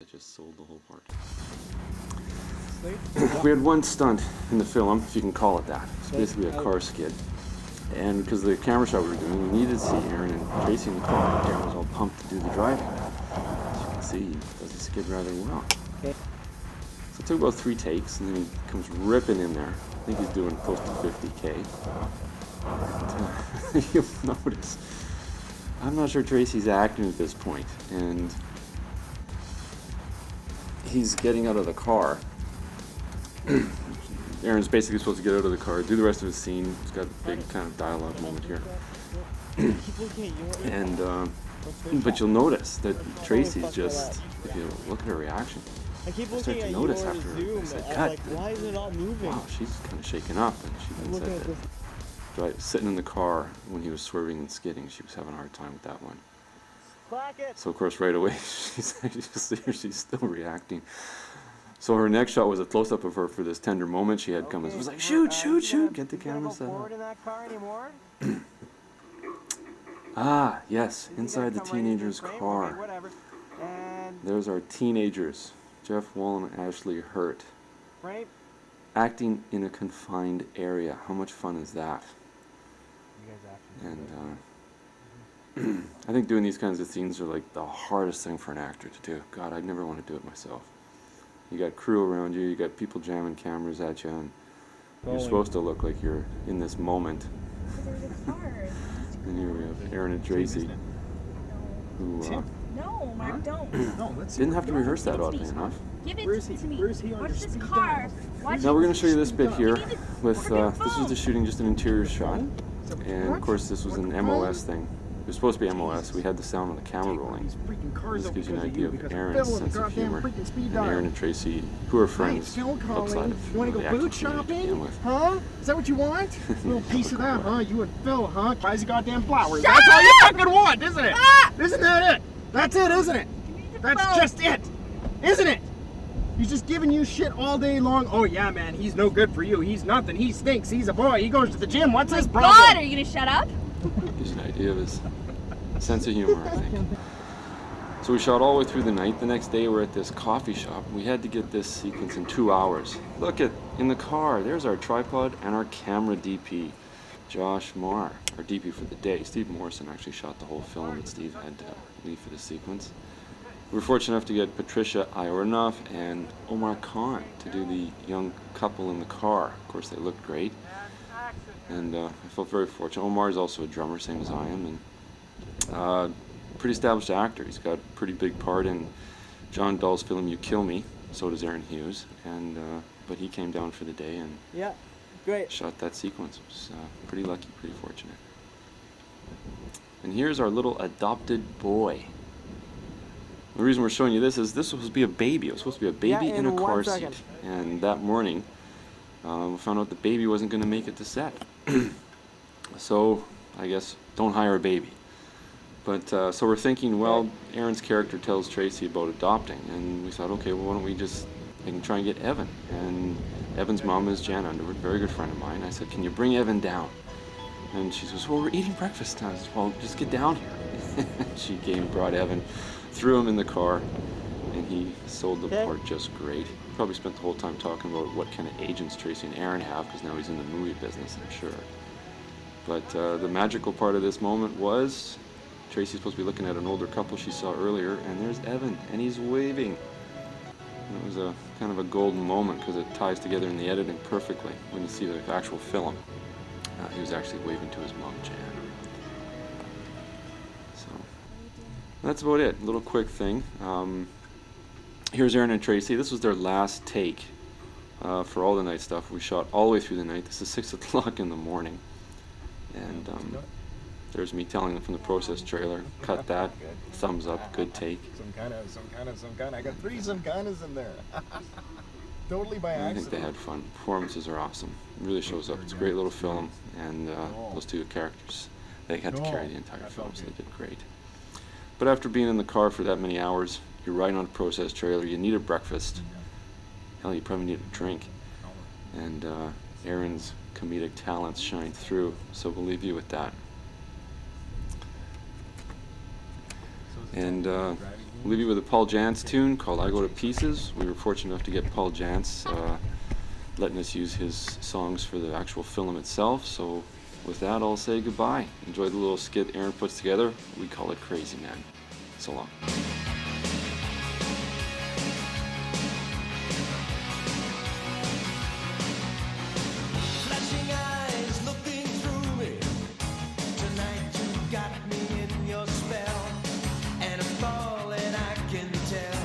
I just sold the whole part. We had one stunt in the film, if you can call it that. It's basically a car skid. And because the camera shot we were doing, we needed to see Aaron and Tracy in the car. Aaron was all pumped to do the driving. As you can see, he does the skid rather well. So it took about 3 takes, and then he comes ripping in there. I think he's doing close to 50K. And, you'll notice, I'm not sure Tracy's acting at this point, and he's getting out of the car. Aaron's basically supposed to get out of the car, do the rest of his scene. He's got a big kind of dialogue moment here. And but you'll notice that Tracy's just, if you look at her reaction, I start to notice after I said cut, why is it all moving? Wow, she's kind of shaken up, and she then said that sitting in the car when he was swerving and skidding, she was having a hard time with that one. So of course right away she's still reacting. So her next shot was a close-up of her for this tender moment she had coming. It was like, shoot, shoot, shoot, get the camera set up. Ah, yes, inside the teenager's car. There's our teenagers, Jeff Wall and Ashley Hurt, acting in a confined area. How much fun is that? And I think doing these kinds of scenes are like the hardest thing for an actor to do. God, I'd never want to do it myself. You got crew around you, you got people jamming cameras at you, and you're supposed to look like you're in this moment. And here we have Aaron and Tracy, who no, Mark, don't. didn't have to rehearse that, oddly enough. Give it to me. Watch this car. Now we're going to show you this bit here with, this was just shooting just an interior shot, and of course this was an MOS thing. It was supposed to be MOS. We had the sound on the camera rolling. This gives you an idea of Aaron's sense of humor. And Aaron and Tracy, who are friends outside of you want to go boot shopping? Huh? Is that what you want? A little piece of that, huh? You and Phil, huh? Buys the goddamn flowers. That's all you fucking want, isn't it? Isn't that it? That's it, isn't it? That's just it. Isn't it? He's just giving you shit all day long. Oh yeah, man, he's no good for you. He's nothing. He stinks. He's a boy. He goes to the gym. What's his problem? God, are you gonna shut up? Gives you an idea of his sense of humor, I think. So we shot all the way through the night. The next day we're at this coffee shop. We had to get this sequence in 2 hours. Look at, in the car, there's our tripod and our camera DP, Josh Marr, our DP for the day. Steve Morrison actually shot the whole film that Steve had to leave for the sequence. We were fortunate enough to get Patricia Iornoff and Omar Khan to do the young couple in the car. Of course, they looked great. And I felt very fortunate. Omar is also a drummer, same as I am, and pretty established actor. He's got a pretty big part in John Dahl's film You Kill Me. So does Aaron Hughes, and but he came down for the day and shot that sequence. It was pretty lucky, pretty fortunate. And here's our little adopted boy. The reason we're showing you this is this was supposed to be a baby. It was supposed to be a baby in a car seat. And that morning, we found out the baby wasn't going to make it to set. So I guess don't hire a baby. But so we're thinking, well, Aaron's character tells Tracy about adopting, and we thought, okay, well, why don't we just try and get Evan? And Evan's mom is Jan Underwood, very good friend of mine. I said, can you bring Evan down? And she says, well, we're eating breakfast now. I said, well, just get down here. She brought Evan, threw him in the car, and he sold the part just great. Probably spent the whole time talking about what kind of agents Tracy and Aaron have, because now he's in the movie business, I'm sure. But the magical part of this moment was Tracy's supposed to be looking at an older couple she saw earlier, and there's Evan, and he's waving. And it was a kind of a golden moment because it ties together in the editing perfectly when you see the actual film. He was actually waving to his mom, Jan. So that's about it. A little quick thing. Here's Aaron and Tracy. This was their last take for all the night stuff. We shot all the way through the night. This is 6 o'clock in the morning. And there's me telling them from the process trailer, cut that, thumbs up, good take. Some kind of. I got 3 some kindas in there. Totally by accident. I think they had fun. Performances are awesome. It really shows up. It's a great little film, and those 2 characters, they had to carry the entire film, so they did great. But after being in the car for that many hours, you're riding on a process trailer, you need a breakfast. Hell, you probably need a drink. And Aaron's comedic talents shine through, so we'll leave you with that. And We'll leave you with a Paul Jantz tune called I Go to Pieces. We were fortunate enough to get Paul Jantz letting us use his songs for the actual film itself. So with that, I'll say goodbye. Enjoy the little skit Aaron puts together. We call it Crazy Man. So long. Flashing eyes looking through me. Tonight you got me in your spell, and I'm falling, I can tell.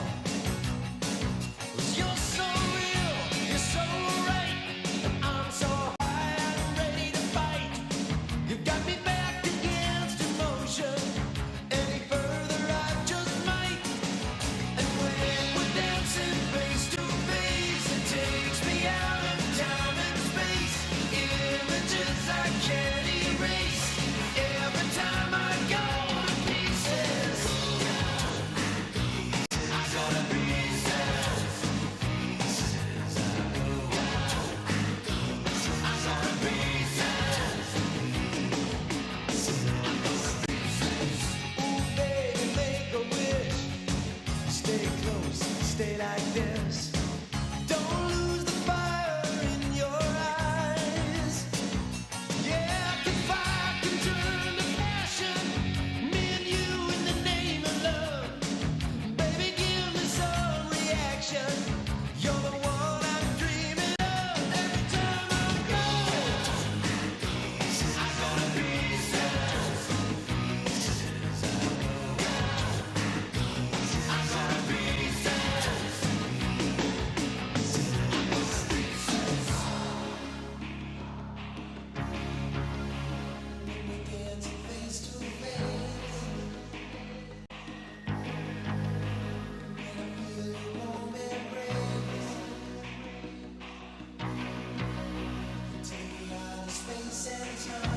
You're so real, you're so right, and I'm so high, I'm ready to fight. You got me back against emotion. Any further I just might. And when we're dancing face to face, it takes me out of time and space. Images I can't erase. Every time I go to pieces, I go to pieces. I go to pieces. Ooh, baby, make a wish. Stay close, stay like this. Don't lose the fire in your eyes. Yeah, if I can turn to passion, me and you in the name of love. Baby, give me some reaction. You're the one I'm dreaming of. Every time I go to pieces. I go to pieces. Space and time.